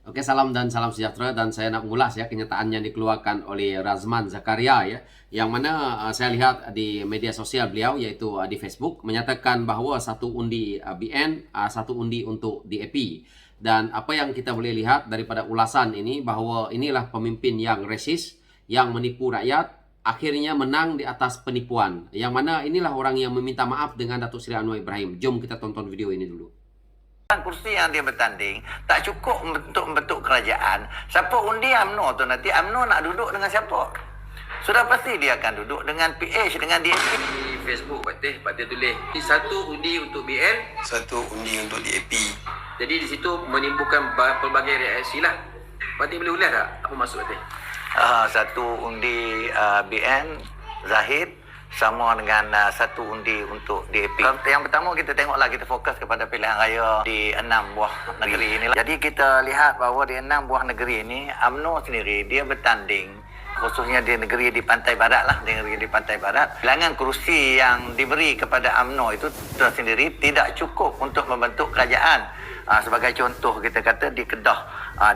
Oke, salam dan salam sejahtera, dan saya nak mengulas ya kenyataan yang dikeluarkan oleh Razman Zakaria ya, yang mana saya lihat di media sosial beliau, yaitu di Facebook, menyatakan bahawa satu undi BN, satu undi untuk DAP. Dan apa yang kita boleh lihat daripada ulasan ini, bahawa inilah pemimpin yang resis, yang menipu rakyat, akhirnya menang di atas penipuan. Yang mana inilah orang yang meminta maaf dengan Datuk Seri Anwar Ibrahim. Jom kita tonton video ini dulu. Kursi yang dia bertanding tak cukup untuk membentuk kerajaan. Siapa undi UMNO tu nanti, UMNO nak duduk dengan siapa? Sudah pasti dia akan duduk dengan PH, dengan DAP. Di Facebook Pak Teh tulis satu undi untuk BN, satu undi untuk DAP. jadi di situ menimbulkan pelbagai reaksi lah. Pak Teh boleh ulas tak apa maksud Pak Teh? Satu undi BN Zahid sama dengan satu undi untuk DAP. Yang pertama kita tengoklah, kita fokus kepada pilihan raya di 6 buah negeri ini. Jadi kita lihat bahawa di 6 buah negeri ini, UMNO sendiri dia bertanding, khususnya di negeri di pantai barat lah, di negeri di pantai barat. Bilangan kerusi yang diberi kepada UMNO itu sendiri tidak cukup untuk membentuk kerajaan. Sebagai contoh kita kata di Kedah.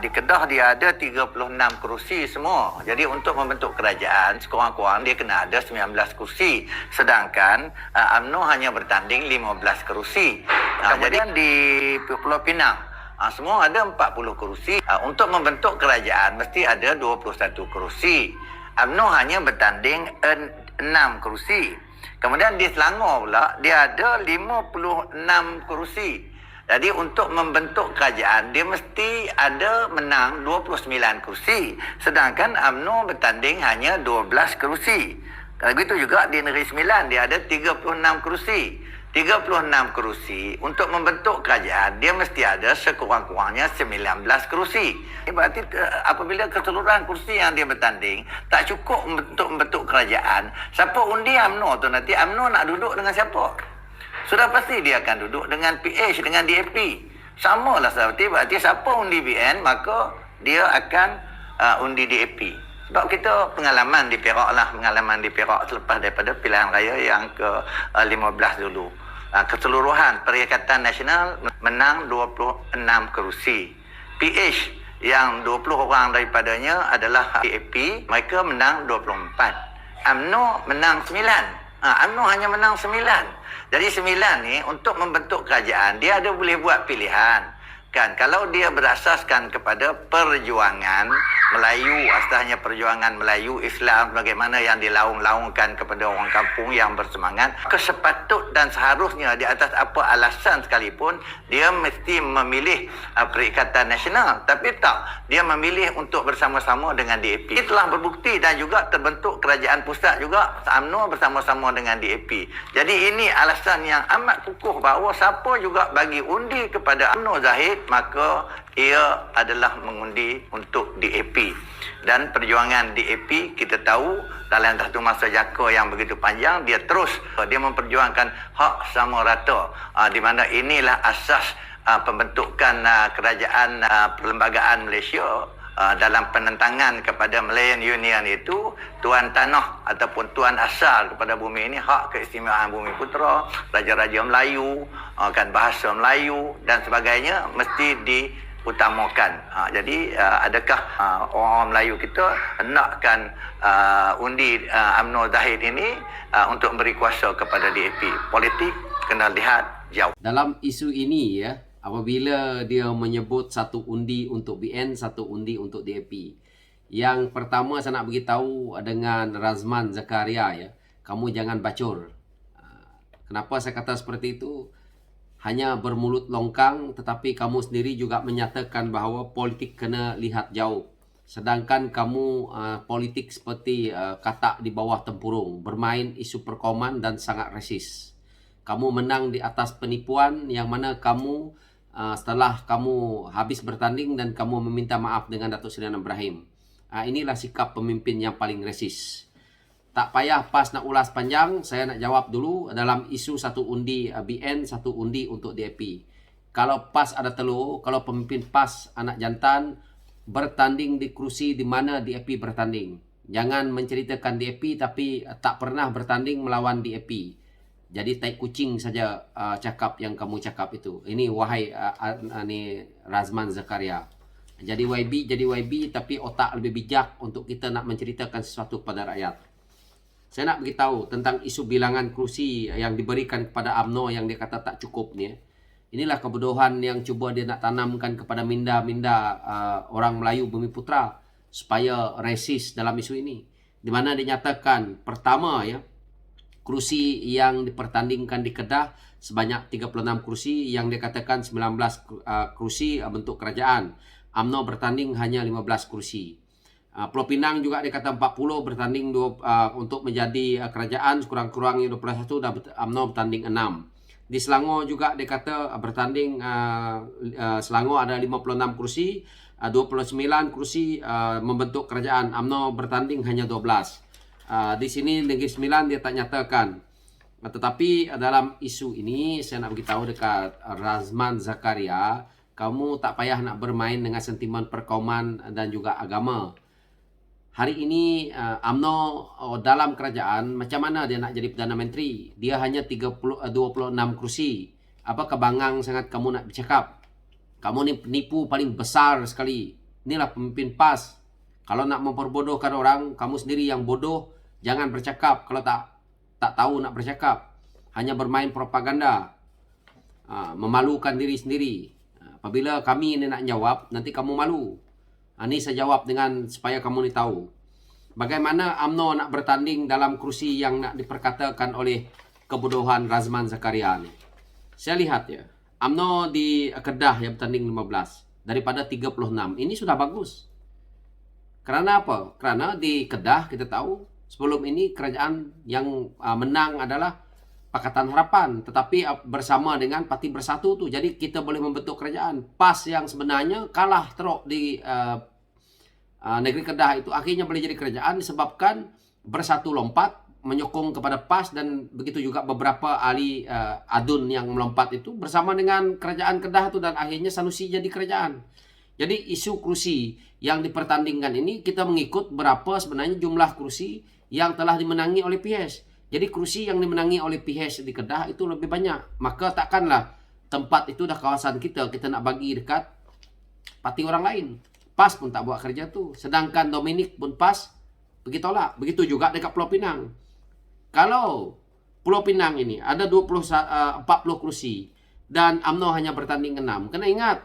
Di Kedah dia ada 36 kerusi semua. Jadi untuk membentuk kerajaan sekurang-kurang dia kena ada 19 kerusi. Sedangkan UMNO hanya bertanding 15 kerusi. Kemudian di Pulau Pinang semua ada 40 kerusi. Untuk membentuk kerajaan mesti ada 21 kerusi. UMNO hanya bertanding 6 kerusi. Kemudian di Selangor pula dia ada 56 kerusi. Jadi untuk membentuk kerajaan dia mesti ada menang 29 kerusi. Sedangkan UMNO bertanding hanya 12 kerusi. Kalau begitu juga di Negeri Sembilan dia ada 36 kerusi. 36 kerusi untuk membentuk kerajaan dia mesti ada sekurang-kurangnya 19 kerusi. Berarti apabila keseluruhan kursi yang dia bertanding tak cukup untuk membentuk kerajaan, siapa undi UMNO tu nanti, UMNO nak duduk dengan siapa? Sudah pasti dia akan duduk dengan PH, dengan DAP. Sama lah seperti, berarti siapa undi BN, maka dia akan undi DAP. Sebab kita pengalaman di Perak lah, pengalaman di Perak selepas daripada pilihan raya yang ke-15 dulu. Keseluruhan Perikatan Nasional menang 26 kerusi. PH yang 20 orang daripadanya adalah DAP, mereka menang 24. UMNO menang 9. UMNO hanya menang 9. Jadi 9 ni untuk membentuk kerajaan dia ada boleh buat pilihan. Kan kalau dia berasaskan kepada perjuangan Melayu, asalnya perjuangan Melayu Islam bagaimana yang dilaung-laungkan kepada orang kampung yang bersemangat, kesepatut dan seharusnya di atas apa alasan sekalipun dia mesti memilih Perikatan Nasional, tapi tak, dia memilih untuk bersama-sama dengan DAP. Ini telah berbukti dan juga terbentuk kerajaan pusat juga UMNO bersama-sama dengan DAP. Jadi ini alasan yang amat kukuh bahawa siapa juga bagi undi kepada UMNO Zahid, maka ia adalah mengundi untuk DAP. Dan perjuangan DAP kita tahu dalam satu masa jangka yang begitu panjang dia memperjuangkan hak sama rata, di mana inilah asas pembentukan kerajaan perlembagaan Malaysia. Dalam penentangan kepada Malayan Union itu, tuan tanah ataupun tuan asal kepada bumi ini, hak keistimewaan Bumi Putera, raja-raja Melayu, kan bahasa Melayu dan sebagainya mesti diutamakan. Jadi adakah orang Melayu kita hendakkan undi UMNO Zahid ini untuk memberi kuasa kepada DAP? Politik kena lihat jauh. Dalam isu ini ya, apabila dia menyebut satu undi untuk BN, satu undi untuk DAP. Yang pertama saya nak beritahu dengan Razman Zakaria ya, kamu jangan bacur. Kenapa saya kata seperti itu? Hanya bermulut longkang, tetapi kamu sendiri juga menyatakan bahawa politik kena lihat jauh. Sedangkan kamu politik seperti katak di bawah tempurung, bermain isu perkauman dan sangat resis. Kamu menang di atas penipuan yang mana kamu setelah kamu habis bertanding dan kamu meminta maaf dengan Datuk Seri Anwar Ibrahim. Inilah sikap pemimpin yang paling resis. Tak payah PAS nak ulas panjang, saya nak jawab dulu dalam isu satu undi BN, satu undi untuk DAP. Kalau PAS ada telur, kalau pemimpin PAS anak jantan bertanding di kerusi di mana DAP bertanding. Jangan menceritakan DAP tapi tak pernah bertanding melawan DAP. Jadi tai kucing saja cakap yang kamu cakap itu. Ini wahai ni Razman Zakaria. Jadi YB tapi otak lebih bijak untuk kita nak menceritakan sesuatu kepada rakyat. Saya nak beritahu tentang isu bilangan kerusi yang diberikan kepada UMNO yang dia kata tak cukup ni. Inilah kebodohan yang cuba dia nak tanamkan kepada minda-minda orang Melayu Bumi Putra supaya resis dalam isu ini. Di mana dinyatakan pertama ya, kerusi yang dipertandingkan di Kedah sebanyak 36 kerusi yang dikatakan 19 kerusi bentuk kerajaan. UMNO bertanding hanya 15 kerusi. Pulau Pinang juga dikata 40 bertanding untuk menjadi kerajaan, sekurang-kurangnya 21 dan UMNO bertanding 6. Di Selangor juga dikata bertanding Selangor ada 56 kursi, 29 kursi membentuk kerajaan. UMNO bertanding hanya 12. Di sini Negeri Sembilan dia tak nyatakan. Tetapi dalam isu ini saya nak beritahu dekat Razman Zakaria, kamu tak payah nak bermain dengan sentimen perkauman dan juga agama. Hari ini UMNO dalam kerajaan macam mana dia nak jadi Perdana Menteri? Dia hanya 26 kursi. Apa kebangang sangat kamu nak bercakap? Kamu ni penipu paling besar sekali. Inilah pemimpin PAS. Kalau nak memperbodohkan orang, kamu sendiri yang bodoh. Jangan bercakap kalau tak tahu nak bercakap. Hanya bermain propaganda. Memalukan diri sendiri. Apabila kami ni nak jawab, nanti kamu malu. Ini saya jawab dengan supaya kamu ni tahu. Bagaimana UMNO nak bertanding dalam kursi yang nak diperkatakan oleh kebodohan Razman Zakaria ni. Saya lihat ya, UMNO di Kedah yang bertanding 15 daripada 36. Ini sudah bagus. Kerana apa? Kerana di Kedah kita tahu sebelum ini kerajaan yang menang adalah Pakatan Harapan, tetapi bersama dengan Parti Bersatu tu. Jadi kita boleh membentuk kerajaan. PAS yang sebenarnya kalah teruk di negeri Kedah itu akhirnya boleh jadi kerajaan disebabkan Bersatu lompat menyokong kepada PAS dan begitu juga beberapa ahli adun yang melompat itu bersama dengan kerajaan Kedah itu dan akhirnya Sanusi jadi kerajaan. Jadi isu kursi yang dipertandingkan ini kita mengikut berapa sebenarnya jumlah kursi yang telah dimenangi oleh PH. Jadi kursi yang dimenangi oleh PH di Kedah itu lebih banyak. Maka takkanlah tempat itu dah kawasan kita nak bagi dekat parti orang lain. PAS pun tak buat kerja tu. Sedangkan Dominic pun PAS pergi tolak. Begitu juga dekat Pulau Pinang. Kalau Pulau Pinang ini ada 40 kursi dan UMNO hanya bertanding 6. Kena ingat,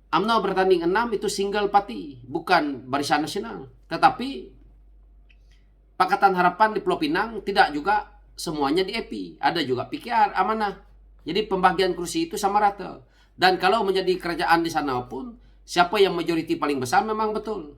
UMNO bertanding 6 itu single party, bukan Barisan Nasional. Tetapi Pakatan Harapan di Pulau Pinang tidak juga semuanya di AP. Ada juga PKR, Amanah. Jadi pembagian kursi itu sama rata. Dan kalau menjadi kerajaan di sana pun, siapa yang majoriti paling besar memang betul.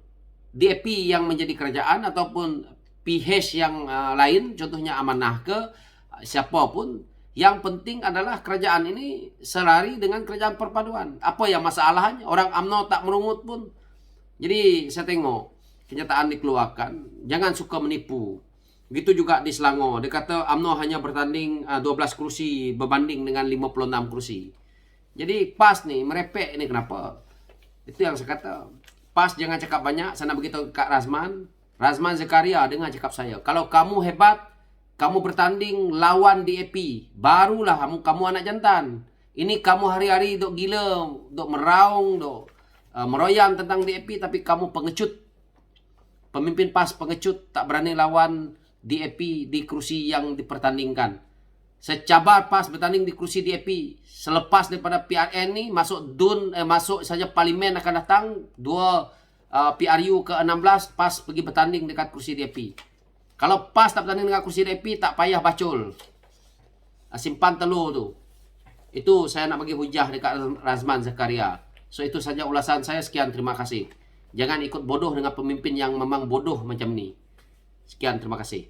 DAP yang menjadi kerajaan ataupun PH yang lain, contohnya Amanah ke siapa pun, yang penting adalah kerajaan ini selari dengan kerajaan perpaduan. Apa yang masalahnya? Orang UMNO tak merungut pun. Jadi saya tengok kenyataan dikeluarkan, jangan suka menipu. Begitu juga di Selangor, dia kata UMNO hanya bertanding 12 kursi berbanding dengan 56 kursi. Jadi PAS ni merepek ni kenapa? Itu yang saya kata. PAS jangan cakap banyak. Saya nak beritahu Kak Razman Zakaria, dengar cakap saya. Kalau kamu hebat, kamu bertanding lawan DAP, barulah kamu anak jantan. Ini kamu hari-hari duk gila, duk meraung, duk meroyan tentang DAP, tapi kamu pengecut. Pemimpin PAS pengecut, tak berani lawan DAP di kursi yang dipertandingkan. Secabar PAS bertanding di kursi DAP. Selepas daripada PRN ni masuk saja parlimen akan datang 2 PRU ke-16 PAS pergi bertanding dekat kursi DAP. Kalau PAS tak bertanding dengan kursi DAP, tak payah bacul. Simpan telur tu. Itu saya nak bagi hujah dekat Razman Zakaria. So itu saja ulasan saya. Sekian, terima kasih. Jangan ikut bodoh dengan pemimpin yang memang bodoh macam ni. Sekian, terima kasih.